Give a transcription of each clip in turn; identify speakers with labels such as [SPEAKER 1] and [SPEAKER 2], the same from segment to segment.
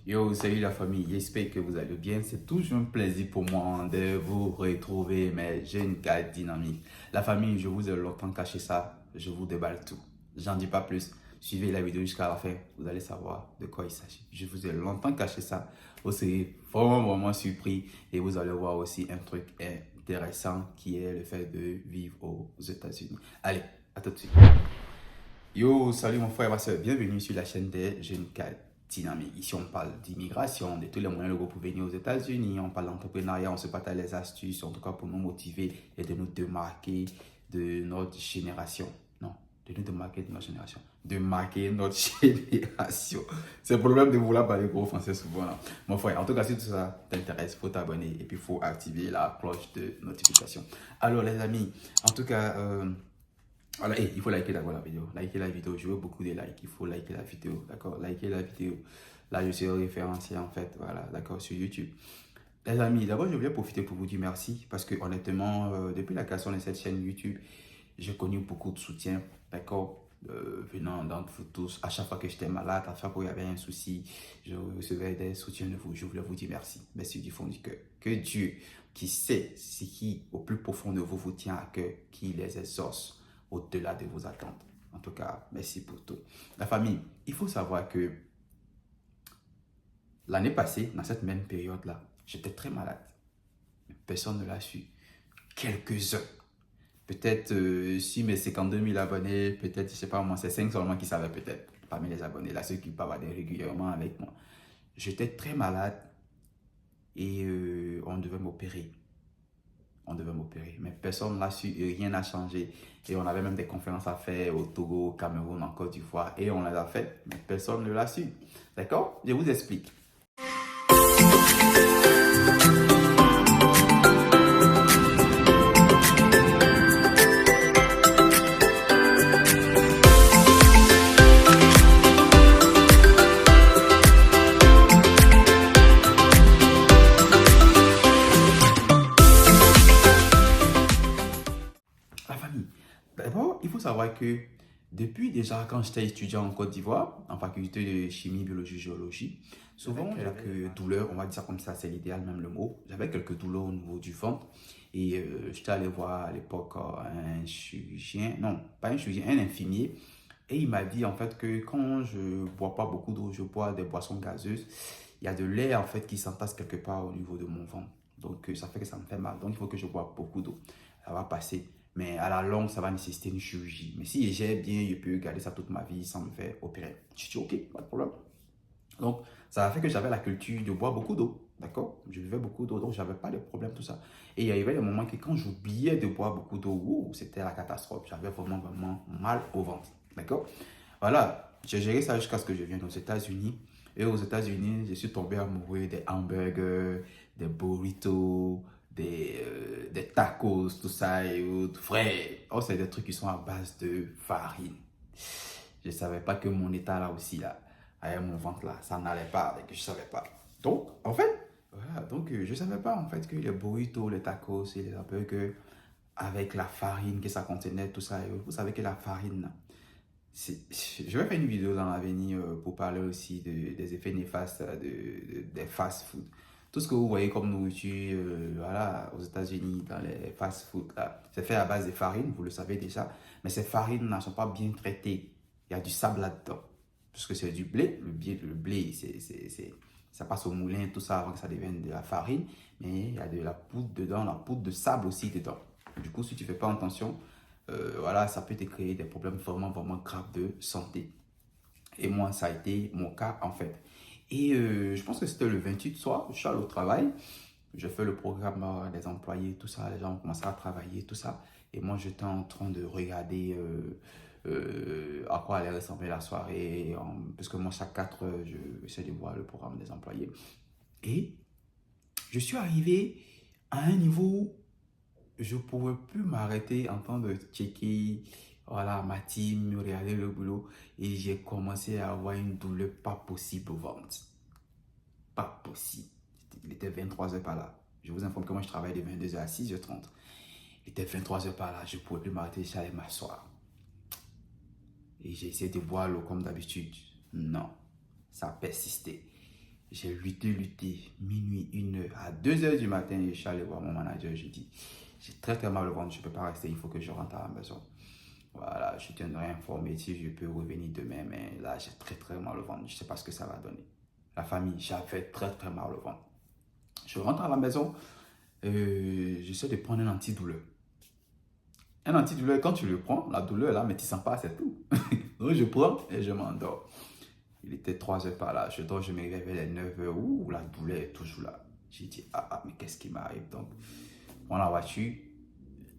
[SPEAKER 1] Yo, salut la famille, j'espère que vous allez bien. C'est toujours un plaisir pour moi de vous retrouver, mes jeunes gars dynamiques. La famille, je vous ai longtemps caché ça, je vous déballe tout. J'en dis pas plus. Suivez la vidéo jusqu'à la fin, vous allez savoir de quoi il s'agit. Je vous ai longtemps caché ça, vous serez vraiment surpris et vous allez voir aussi un truc intéressant qui est le fait de vivre aux États-Unis. Allez, à tout de suite. Yo, salut mon frère et ma soeur, bienvenue sur la chaîne des jeunes cadres dynamiques. Ici, on parle d'immigration, de tous les moyens légaux pour venir aux États-Unis, on parle d'entrepreneuriat, on se partage les astuces, en tout cas pour nous motiver et de nous démarquer de notre génération. Non, de nous démarquer de notre génération. De marquer notre génération. C'est le problème de vouloir parler gros français souvent là. Mon frère, en tout cas, si tout ça t'intéresse, il faut t'abonner et puis il faut activer la cloche de notification. Alors les amis, en tout cas, voilà, il faut liker d'abord la vidéo. Liker la vidéo, je veux beaucoup de likes. Il faut liker la vidéo, d'accord? Liker la vidéo. Là, je suis référencé en fait, voilà, d'accord, sur YouTube. Les amis, d'abord, je voulais profiter pour vous dire merci parce que honnêtement, depuis la création de cette chaîne YouTube, j'ai connu beaucoup de soutien, d'accord? Venant d'entre vous tous, à chaque fois que j'étais malade, à chaque fois qu'il y avait un souci, je recevais des soutiens de vous. Je voulais vous dire merci. Merci du fond du cœur. Que Dieu, qui sait ce qui, au plus profond de vous, vous tient à cœur, qui les exauce au-delà de vos attentes. En tout cas, merci pour tout. La famille, il faut savoir que l'année passée, dans cette même période-là, j'étais très malade. Personne ne l'a su. Quelques-uns. Peut-être si mes 52 000 abonnés, peut-être, je ne sais pas moi, c'est 5 seulement qui savaient peut-être, parmi les abonnés, là, ceux qui bavardaient régulièrement avec moi. J'étais très malade et on devait m'opérer. On devait m'opérer, mais personne ne l'a su et rien n'a changé. Et on avait même des conférences à faire au Togo, au Cameroun, en Côte d'Ivoire, et on les a faites, mais personne ne l'a su. D'accord? Je vous explique. La famille. D'abord, il faut savoir que depuis déjà quand j'étais étudiant en Côte d'Ivoire, en faculté de chimie, biologie, géologie, souvent j'avais quelques douleurs, on va dire ça comme ça, c'est l'idéal même le mot. J'avais quelques douleurs au niveau du ventre et j'étais allé voir à l'époque un chirurgien, non, pas un chirurgien, un infirmier. Et il m'a dit en fait que quand je bois pas beaucoup d'eau, je bois des boissons gazeuses, il y a de l'air en fait qui s'entasse quelque part au niveau de mon ventre. Donc ça fait que ça me fait mal. Donc il faut que je bois beaucoup d'eau. Ça va passer. Mais à la longue, ça va nécessiter une chirurgie. Mais si j'ai bien, je peux garder ça toute ma vie sans me faire opérer. Je dis ok, pas de problème. Donc ça a fait que j'avais la culture de boire beaucoup d'eau. D'accord? Je buvais beaucoup d'eau, donc j'avais pas de problème, tout ça. Et il y avait des moments que quand j'oubliais de boire beaucoup d'eau, c'était la catastrophe. J'avais vraiment mal au ventre. D'accord? Voilà, j'ai géré ça jusqu'à ce que je vienne aux États-Unis. Et aux États-Unis, je suis tombé amoureux des hamburgers, des burritos, des tacos, tout ça, et autres. Frère, oh, c'est des trucs qui sont à base de farine. Je ne savais pas que mon état là aussi, là, avec mon ventre là, ça n'allait pas, et que je ne savais pas. Donc, en fait, voilà, donc je ne savais pas en fait que les burritos, les tacos et les hamburgers, avec la farine que ça contenait, tout ça, et vous savez que la farine, je vais faire une vidéo dans l'avenir pour parler aussi des effets néfastes des fast-food. Tout ce que vous voyez comme nourriture voilà, aux États-Unis, dans les fast-food, c'est fait à base de farine, vous le savez déjà. Mais ces farines ne sont pas bien traitées. Il y a du sable là-dedans. Puisque c'est du blé. Le blé, ça passe au moulin, tout ça, avant que ça devienne de la farine. Mais il y a de la poudre dedans, la poudre de sable aussi dedans. Du coup, si tu ne fais pas attention, voilà, ça peut te créer des problèmes vraiment graves de santé. Et moi, ça a été mon cas en fait. Et je pense que c'était le 28 soir, je suis allé au travail, je fais le programme des employés, tout ça, les gens ont commencé à travailler, tout ça. Et moi, j'étais en train de regarder à quoi allait ressembler la soirée, parce que moi, chaque 4 heures, j'essaie de voir le programme des employés. Et je suis arrivé à un niveau je ne pouvais plus m'arrêter en train de checker voilà, ma team, regarder le boulot et j'ai commencé à avoir une douleur pas possible au ventre. Pas possible. Il était 23 heures par là. Je vous informe que moi je travaille de 22 heures à 6h30. Il était 23 heures par là. Je ne pouvais plus m'arrêter, j'allais m'asseoir. Et j'ai essayé de boire l'eau comme d'habitude. Non, ça a persisté. j'ai lutté, minuit, 1 heure, à 2 heures du matin, je suis allé voir mon manager, j'ai dit, j'ai très mal au ventre, je ne peux pas rester, il faut que je rentre à la maison. Voilà, je tiendrai informé si je peux revenir demain, mais là, j'ai très mal au ventre, je ne sais pas ce que ça va donner. La famille, j'avais très mal au ventre. Je rentre à la maison, j'essaie de prendre un antidouleur. Un antidouleur, quand tu le prends, la douleur là, mais tu ne sens pas, c'est tout. Donc je prends et je m'endors. Il était 3 heures par là. Je dors, je me réveille vers les 9 heures. Ouh, la douleur est toujours là. J'ai dit, mais qu'est-ce qui m'arrive? Donc, prends la voiture.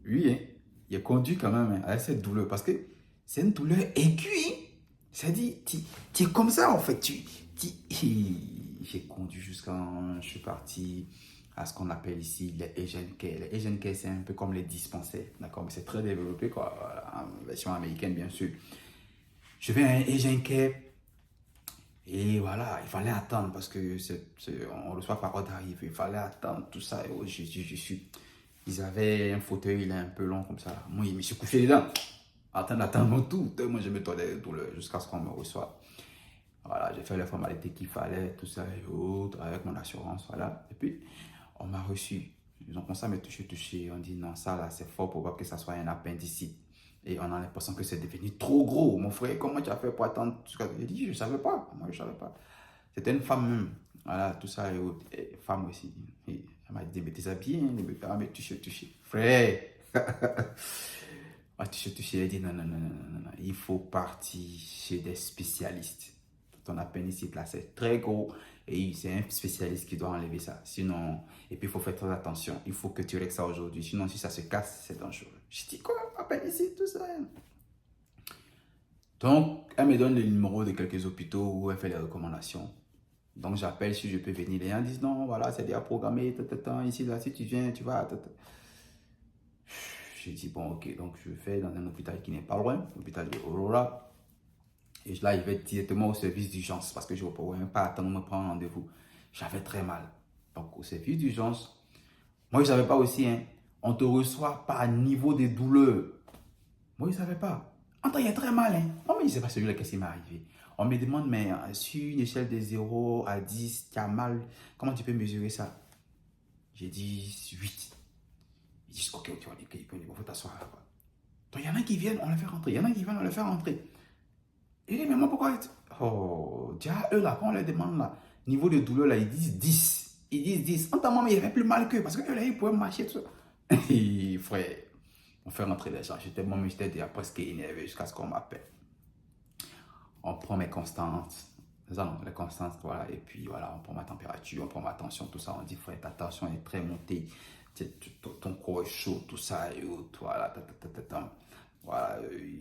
[SPEAKER 1] Lui, hein, il a conduit quand même hein, avec cette douleur parce que c'est une douleur aiguë. C'est-à-dire, tu es comme ça en fait. J'ai conduit jusqu'en. Je suis parti à ce qu'on appelle ici les Asian Care. Les Asian Care, c'est un peu comme les dispensaires. D'accord? Mais c'est très développé, quoi. Voilà, en version américaine, bien sûr. Je vais à un Asian Care. Et voilà, il fallait attendre parce que on reçoit par ordre d'arrivée. Il fallait attendre tout ça. Et oh, ils avaient un fauteuil il est un peu long comme ça. Moi, je me suis couché dedans. Attends, tout. Moi, je me tournais de douleur jusqu'à ce qu'on me reçoive. Voilà, j'ai fait les formalités qu'il fallait, tout ça et autres, avec mon assurance, voilà. Et puis, on m'a reçu. Ils ont commencé à me toucher. On dit non, ça là, c'est fort probable que ça soit un appendicite. Et on a l'impression que c'est devenu trop gros. Mon frère, comment tu as fait pour attendre? J'ai dit, je ne savais pas. Moi, je ne savais pas. C'était une femme même. Voilà, tout ça et autres. Et femme aussi. Et elle m'a dit, mais t'es habillé, hein? Mais toucher. Frère! Elle dit, non. Il faut partir chez des spécialistes. Ton appendicite là, c'est très gros. Et c'est un spécialiste qui doit enlever ça. Sinon, et puis il faut faire très attention. Il faut que tu règles ça aujourd'hui. Sinon, si ça se casse, c'est dangereux. Je dis quoi? Appendicite, tout ça. Donc, elle me donne le numéro de quelques hôpitaux où elle fait les recommandations. Donc, j'appelle si je peux venir. Les gens disent non, voilà, c'est déjà programmé. Ici, là, si tu viens, tu vas. J'ai dit bon, ok. Donc, je fais dans un hôpital qui n'est pas loin, l'hôpital de Aurora. Et là, il va directement au service d'urgence parce que je ne pouvais même pas attendre de me prendre un rendez-vous. J'avais très mal. Donc, au service d'urgence, moi, je ne savais pas aussi, hein, on te reçoit par niveau de douleur. Moi, je ne savais pas. Attends, il y a très mal, hein. Moi, je ne sais pas celui-là, qu'est-ce qui m'est arrivé. On me demande, mais sur une échelle de 0 à 10, tu as mal. Comment tu peux mesurer ça? J'ai dit 8. Ils disent, ok, il faut t'asseoir là-bas. Donc, il y en a qui viennent, on les fait rentrer. Il y en a qui viennent, on les fait rentrer. Il dit, mais moi, pourquoi? Oh, déjà, eux, là, quand on leur demande, là, niveau de douleur, là, ils disent 10. Ils disent 10. En tant que moi, il y avait plus mal qu'eux, parce que eux, là, ils pouvaient marcher, tout ça. Et frère, on fait rentrer les gens. J'étais déjà presque énervé jusqu'à ce qu'on m'appelle. On prend mes constantes. Les constantes, voilà. Et puis, voilà, on prend ma température, on prend ma tension, tout ça. On dit, frère, ta tension est très montée. Ton corps est chaud, tout ça. Et autres, voilà, voilà,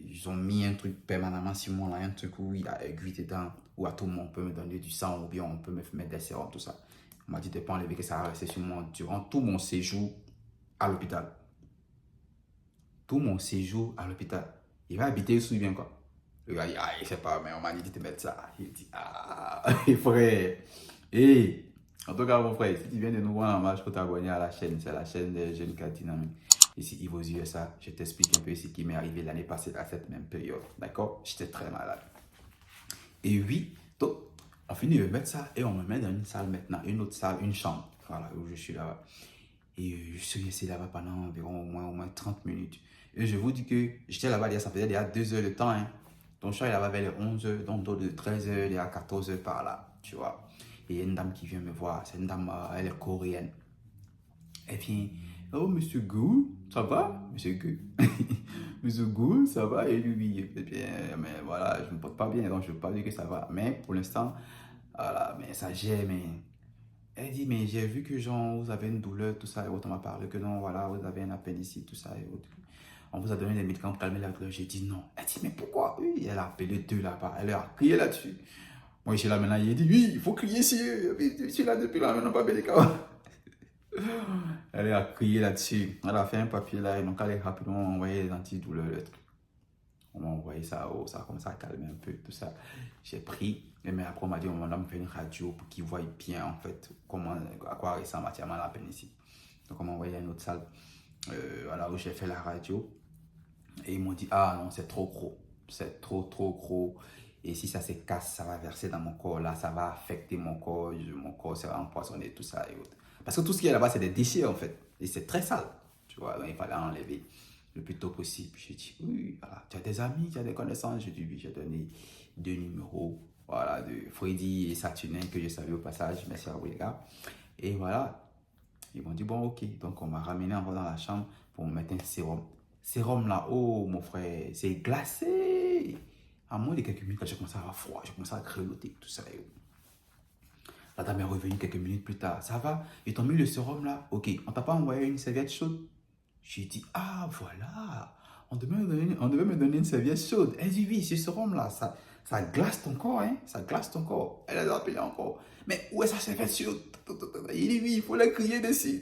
[SPEAKER 1] ils ont mis un truc permanemment sur moi, là, un truc où il y a aiguille dedans, où à tout moment on peut me donner du sang ou bien on peut me mettre des sérums, tout ça. On m'a dit de ne pas enlever, que ça a resté sur moi durant tout mon séjour à l'hôpital. Tout mon séjour à l'hôpital. Il va habiter sous bien quoi. Le gars dit, ah, je sais pas, mais on m'a dit de te mettre ça. Il dit, ah, frère. Et, en tout cas, mon frère, si tu viens de nous voir en marche pour t'abonner à la chaîne, c'est la chaîne des jeunes cas dynamiques. Ici, Ivo USA, je t'explique un peu ce qui m'est arrivé l'année passée à cette même période. D'accord? J'étais très malade. Et oui, donc, on finit de mettre ça et on me met dans une salle maintenant, une autre salle, une chambre. Voilà, où je suis là-bas. Et je suis resté là-bas pendant environ au moins 30 minutes. Et je vous dis que j'étais là-bas, ça faisait déjà 2 heures de temps. Hein. Donc, je suis là-bas vers les 11 heures, donc de 13 heures à 14 heures par là, tu vois. Et il y a une dame qui vient me voir. C'est une dame, elle est coréenne. Elle vient, oh, monsieur Gou, ça va? Monsieur Gou. Monsieur Gou, ça va? Et lui, bien, mais voilà, je ne me porte pas bien, donc je ne veux pas dire que ça va. Mais pour l'instant, voilà, mais ça gère, mais. Elle dit, mais j'ai vu que genre, vous avez une douleur, tout ça, et autre, on m'a parlé que non, voilà, vous avez un appendicite, tout ça, et autre. On vous a donné des médicaments pour calmer la douleur. J'ai dit non. Elle dit, mais pourquoi? Oui, elle a appelé 2 là-bas. Elle a crié là-dessus. Moi, je suis là maintenant, il dit, oui, il faut crier sur eux. Je suis là depuis là, maintenant, pas de médicaments. Elle a crié là-dessus. Elle a fait un papier là, et donc elle a rapidement envoyé les antidouleurs, le truc. On m'a envoyé ça, oh, ça a commencé à calmer un peu, tout ça. J'ai pris, mais après on m'a dit, on m'a fait une radio pour qu'ils voient bien en fait comment, à quoi ressemble entièrement la pénicilline. Donc on m'a envoyé à une autre salle, voilà, où j'ai fait la radio. Et ils m'ont dit, ah non, c'est trop gros. C'est trop gros. Et si ça se casse, ça va verser dans mon corps. Là, ça va affecter mon corps. Mon corps sera empoisonné, tout ça et autres. Parce que tout ce qui est là-bas, c'est des déchets en fait. Et c'est très sale. Tu vois, donc il fallait enlever le plus tôt possible. J'ai dit, oui, voilà. Tu as des amis, tu as des connaissances. J'ai dit, oui, j'ai donné 2 numéros. Voilà, de Freddy et Saturnin que je savais au passage. Merci à vous les gars. Et voilà. Ils m'ont dit, bon, ok. Donc, on m'a ramené encore dans la chambre pour me mettre un sérum. Sérum là, oh, mon frère, c'est glacé. À moins de quelques minutes, quand j'ai commencé à avoir froid, j'ai commencé à grelotter, tout ça. La dame est revenue quelques minutes plus tard. Ça va? Ils t'ont mis le sérum là? Ok. On t'a pas envoyé une serviette chaude? J'ai dit, ah, voilà. On devait me donner une serviette chaude. Elle dit, oui, ce sérum là, ça glace ton corps, hein? Ça glace ton corps. Elle a appelé encore. Mais où est sa serviette chaude? Il dit, oui, il faut la crier dessus.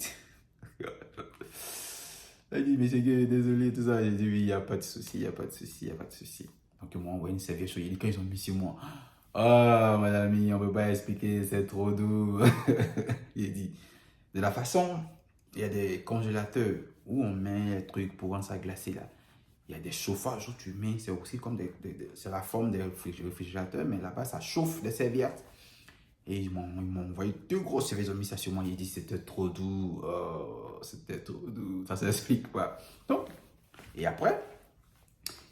[SPEAKER 1] Elle dit, monsieur, désolé, tout ça. J'ai dit, oui, il n'y a pas de souci, il n'y a pas de souci, il n'y a pas de souci. Donc, ils m'ont envoyé une serviette chaude. Il dit, quand ils ont mis sur moi, ah, mon ami, on ne peut pas expliquer, c'est trop doux. Il dit, de la façon, il y a des congélateurs où on met les trucs pour rendre ça glacé là. Il y a des chauffages où tu mets, c'est aussi comme c'est la forme des réfrigérateurs, mais là-bas, ça chauffe des serviettes. Et ils m'ont envoyé 2 grosses serviettes, ils ont mis ça sur moi. Il dit, c'était trop doux, c'était trop doux. Ça s'explique pas. Donc, et après,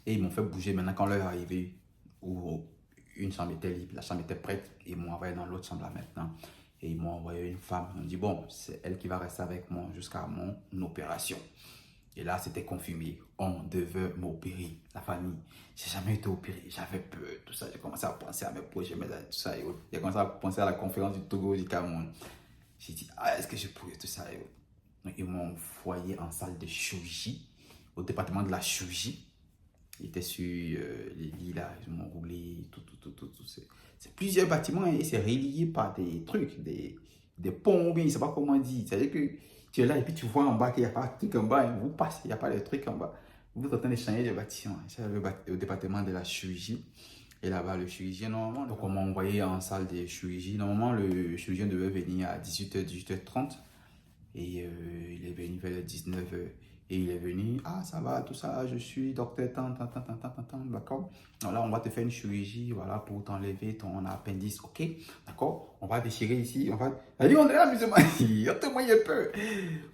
[SPEAKER 1] et ils m'ont fait bouger. Maintenant, quand l'heure est arrivée, où une chambre était libre, la chambre était prête, ils m'ont envoyé dans l'autre chambre là maintenant. Et ils m'ont envoyé une femme. Ils m'ont dit, bon, c'est elle qui va rester avec moi jusqu'à mon opération. Et là, c'était confirmé. On devait m'opérer. La famille, j'ai jamais été opéré. J'avais peur, tout ça. J'ai commencé à penser à mes projets, tout ça. J'ai commencé à penser à la conférence du Togo, du Cameroun. J'ai dit, ah, est-ce que je pourrais tout ça? Donc, ils m'ont envoyé en salle de chirurgie, au département de la chirurgie. Ils étaient sur les lits là, ils m'ont roulé, tout. C'est plusieurs bâtiments et c'est relié par des trucs, des ponts, bien, je ne sais pas comment dire. C'est-à-dire que tu es là et puis tu vois en bas qu'il n'y a pas de truc en bas, et vous passez, il n'y a pas de truc en bas. Vous êtes en train de changer de bâtiment. C'est le département de la chirurgie. Et là-bas, le chirurgien, normalement, donc on m'a envoyé en salle de chirurgie. Normalement, le chirurgien devait venir à 18h, 18h30. Et il est venu vers les 19h. Et il est venu, ah ça va, tout ça, je suis docteur, d'accord. Là, on va te faire une chirurgie, voilà, pour t'enlever ton appendice, ok, d'accord. On va déchirer ici, on va... Allez, on est là, musulman, on te moyen peur.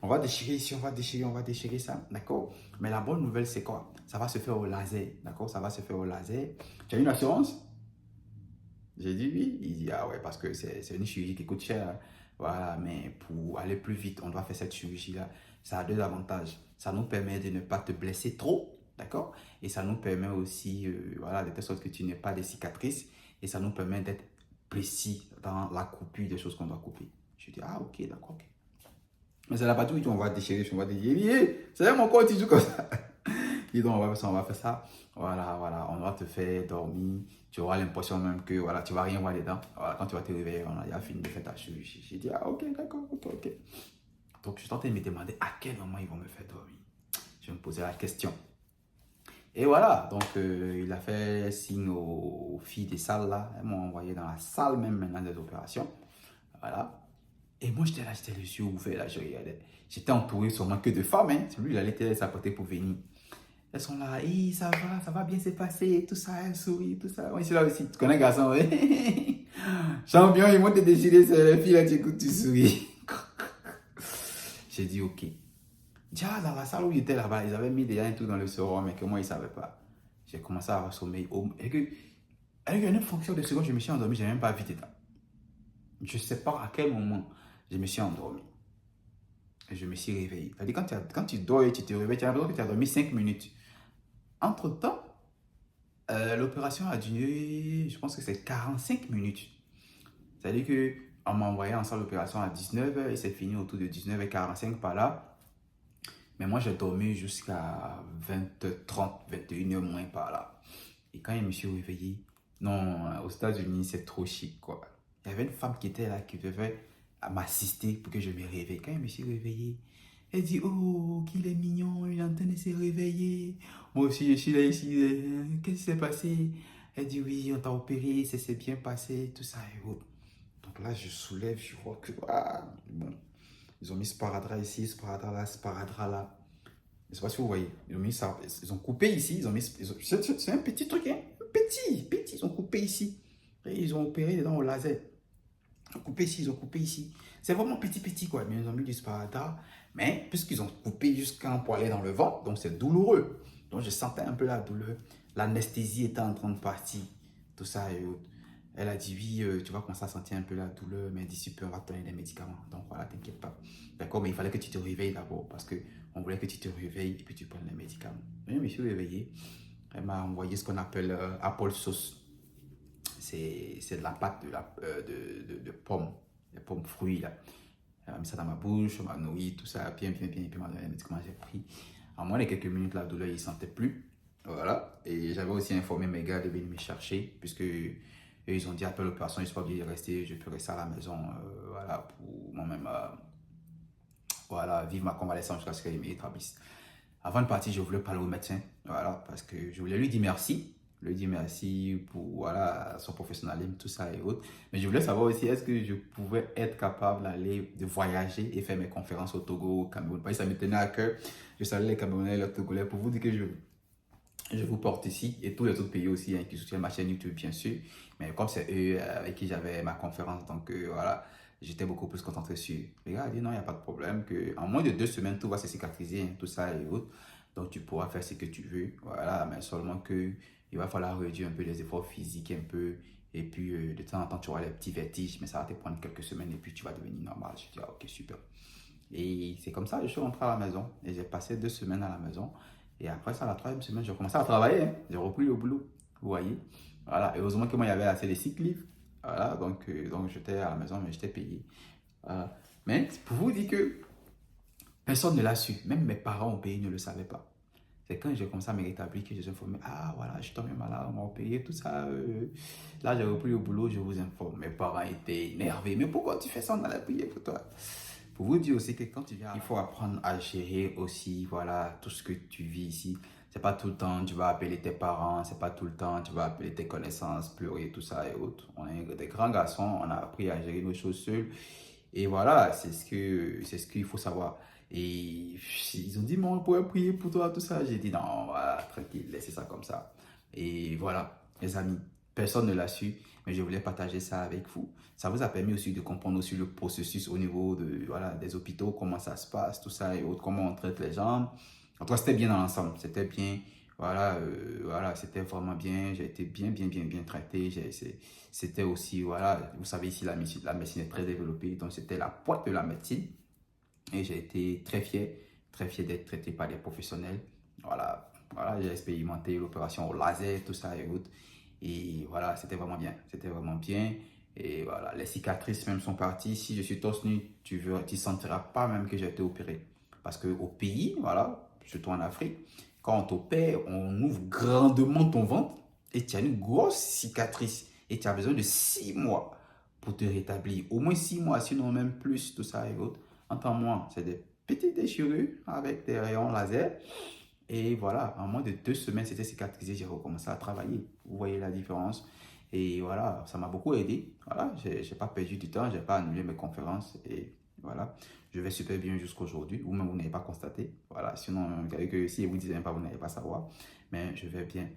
[SPEAKER 1] On va déchirer ici, on va déchirer ça, d'accord. Mais la bonne nouvelle, c'est quoi? Ça va se faire au laser, d'accord, ça va se faire au laser. Tu as une assurance? J'ai dit oui. Il dit, ah ouais, parce que c'est une chirurgie qui coûte cher. Voilà, mais pour aller plus vite, on doit faire cette chirurgie-là. Ça a 2 avantages. Ça nous permet de ne pas te blesser trop, d'accord? Et ça nous permet aussi, voilà, de telle sorte que tu n'aies pas de cicatrices. Et ça nous permet d'être précis dans la coupure des choses qu'on doit couper. Je dis, ah ok, d'accord, ok. Mais c'est la partie où on va déchirer, on va déchirer. C'est mon corps, tu joues comme ça. Et donc, on va faire ça. Voilà, on va te faire dormir. Tu auras l'impression même que voilà, tu ne vas rien voir dedans. Voilà, quand tu vas te réveiller, on a déjà fini de faire ta chirurgie. J'ai dit, ah ok, d'accord, ok. Donc, je suis en train de me demander à quel moment ils vont me faire dormir. Je me posais la question. Et voilà, donc il a fait signe aux filles des salles là. Elles m'ont envoyé dans la salle même maintenant des opérations. Voilà. Et moi, j'étais là, j'étais les yeux ouverts là, je regardais. J'étais entouré sûrement que de femmes. Hein. C'est lui, il allait s'apporter pour venir. Elles sont là, hey, ça va bien se passer, tout ça, elles sourient, tout ça. Moi, je suis là aussi, tu connais garçon, oui. Champion, ils vont te déchirer, c'est les filles là, tu écoutes, tu souris. J'ai dit, ok. Déjà, dans la salle où j'étais là-bas, ils avaient mis déjà un truc dans le sérum, mais que moi, ils ne savaient pas. J'ai commencé à avoir sommeil. Avec une fonction de seconde, je me suis endormi, je n'ai même pas vu dedans. Je ne sais pas à quel moment je me suis endormi. Et je me suis réveillé. C'est-à-dire, quand tu dors et tu te réveilles, tu as l'impression que tu as dormi 5 minutes. Entre-temps, l'opération a duré, je pense que c'est 45 minutes. C'est-à-dire qu'on m'a envoyé en salle d'opération à 19h et c'est fini autour de 19h45 par là. Mais moi, j'ai dormi jusqu'à 20h30, 21h moins par là. Et quand je me suis réveillé, non, aux États-Unis, c'est trop chic, quoi. Il y avait une femme qui était là, qui devait m'assister pour que je me réveille. Quand je me suis réveillé, elle dit, oh, qu'il est mignon, il est en train de se réveiller. Moi aussi, je suis là ici, qu'est-ce qui s'est passé? Elle dit, oui, on t'a opéré, ça s'est bien passé, tout ça et autres. Donc là, je soulève, je vois que, ah, bon, ils ont mis sparadrap ici, sparadrap là, sparadrap là. Je ne sais pas si vous voyez, ils ont mis ça, ils ont coupé ici, c'est un petit truc, hein, petit, ils ont coupé ici. Et ils ont opéré dedans au laser. Ils ont coupé ici, ils ont coupé ici. C'est vraiment petit, quoi. Mais ils ont mis du sparadrap. Mais puisqu'ils ont coupé jusqu'à un poilet dans le ventre, donc c'est douloureux. Donc je sentais un peu la douleur. L'anesthésie était en train de partir. Tout ça et autres. Elle a dit oui, tu vas commencer à sentir un peu la douleur, mais d'ici peu, on va te donner des médicaments. Donc voilà, t'inquiète pas. D'accord, mais il fallait que tu te réveilles d'abord parce qu'on voulait que tu te réveilles et puis tu prennes les médicaments. Je me suis réveillé. Elle m'a envoyé ce qu'on appelle Apple sauce. C'est de la pâte de pommes, des pommes fruits là. Elle m'a mis ça dans ma bouche, on m'a nourri, tout ça, bien, et puis m'a donné les médicaments, j'ai pris. En moins de quelques minutes, la douleur, il ne sentait plus. Voilà. Et j'avais aussi informé mes gars de venir me chercher, puisque eux, ils ont dit après l'opération, je ne suis pas obligé de rester, je peux rester à la maison, voilà, pour moi-même, voilà, vivre ma convalescence jusqu'à ce qu'ils m'établissent. Avant de partir, je voulais parler au médecin, voilà, parce que je voulais lui dire merci. Lui dire merci pour voilà, son professionnalisme, tout ça et autres. Mais je voulais savoir aussi, est-ce que je pouvais être capable d'aller, de voyager et faire mes conférences au Togo, au Cameroun. Parce que ça me tenait à cœur. Je salue les Camerounais et les Togolais pour vous dire que je vous porte ici et tous les autres pays aussi hein, qui soutiennent ma chaîne YouTube, bien sûr. Mais comme c'est eux avec qui j'avais ma conférence, donc voilà, j'étais beaucoup plus concentré sur. Les gars ont dit non, il n'y a pas de problème, que en moins de 2 semaines, tout va se cicatriser, hein, tout ça et autres. Donc tu pourras faire ce que tu veux, voilà, mais seulement que il va falloir réduire un peu les efforts physiques, un peu. Et puis de temps en temps, tu auras les petits vertiges, mais ça va te prendre quelques semaines et puis tu vas devenir normal. Je dis, ah, ok, super. Et c'est comme ça, je suis rentré à la maison et j'ai passé 2 semaines à la maison. Et après ça, la troisième semaine, j'ai commencé à travailler. Hein. J'ai repris le boulot, vous voyez. Voilà, et heureusement que moi, il y avait assez de sick leave. Voilà, donc j'étais à la maison, mais j'étais payé. Voilà. Mais pour vous dire que personne ne l'a su. Même mes parents au pays ne le savaient pas. C'est quand j'ai commencé à me rétablir que je suis informé. Ah voilà, je suis tombé malade, on m'a payé, tout ça. Là, j'ai repris le boulot, je vous informe. Mes parents étaient énervés. Mais pourquoi tu fais ça? On allait prier pour toi. Pour vous dire aussi que quand tu viens, il faut apprendre à gérer aussi, voilà, tout ce que tu vis ici. C'est pas tout le temps tu vas appeler tes parents, c'est pas tout le temps tu vas appeler tes connaissances, pleurer, tout ça et autres. On est des grands garçons, on a appris à gérer nos choses seuls. Et voilà, c'est ce qu'il faut savoir. Et ils ont dit, mais on pourrait prier pour toi, tout ça. J'ai dit, non, voilà, tranquille, laissez ça comme ça. Et voilà, les amis, personne ne l'a su, mais je voulais partager ça avec vous. Ça vous a permis aussi de comprendre aussi le processus au niveau de, voilà, des hôpitaux, comment ça se passe, tout ça et autres, comment on traite les gens. En tout cas, c'était bien dans l'ensemble, c'était bien. Voilà, voilà, c'était vraiment bien. J'ai été bien traité. C'était aussi, voilà, vous savez, ici, la médecine est très développée. Donc, c'était la pointe de la médecine. Et j'ai été très fier d'être traité par des professionnels. Voilà, voilà, j'ai expérimenté l'opération au laser, tout ça et autres. Et voilà, c'était vraiment bien. C'était vraiment bien. Et voilà, les cicatrices même sont parties. Si je suis torse nu, tu ne sentiras pas même que j'ai été opéré. Parce qu'au pays, voilà, surtout en Afrique, quand on t'opère, on ouvre grandement ton ventre et tu as une grosse cicatrice. Et tu as besoin de 6 mois pour te rétablir. Au moins 6 mois, sinon même plus, tout ça et autres. Entends-moi, c'est des petites déchirures avec des rayons laser. Et voilà, en moins de 2 semaines, c'était cicatrisé, j'ai recommencé à travailler. Vous voyez la différence. Et voilà, ça m'a beaucoup aidé. Voilà, j'ai pas perdu du temps, j'ai pas annulé mes conférences. Et voilà, je vais super bien jusqu'aujourd'hui. Ou même vous n'avez pas constaté. Voilà, sinon, que si vous ne disiez pas, vous n'allez pas savoir. Mais je vais bien.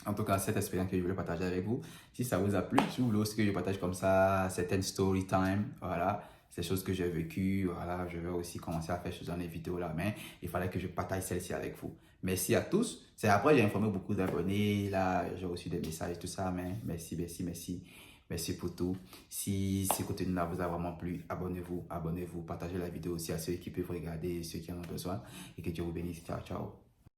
[SPEAKER 1] En tout cas, cette expérience que je voulais partager avec vous. Si ça vous a plu, si vous voulez aussi que je partage comme ça certaines story time, voilà, ces choses que j'ai vécues, voilà, je vais aussi commencer à faire ce genre de vidéos là, mais il fallait que je partage celle-ci avec vous. Merci à tous. C'est après, j'ai informé beaucoup d'abonnés, là, j'ai reçu des messages, tout ça, mais merci pour tout. Si ce contenu-là vous a vraiment plu, abonnez-vous, partagez la vidéo aussi à ceux qui peuvent regarder, ceux qui en ont besoin, et que Dieu vous bénisse. Ciao, ciao.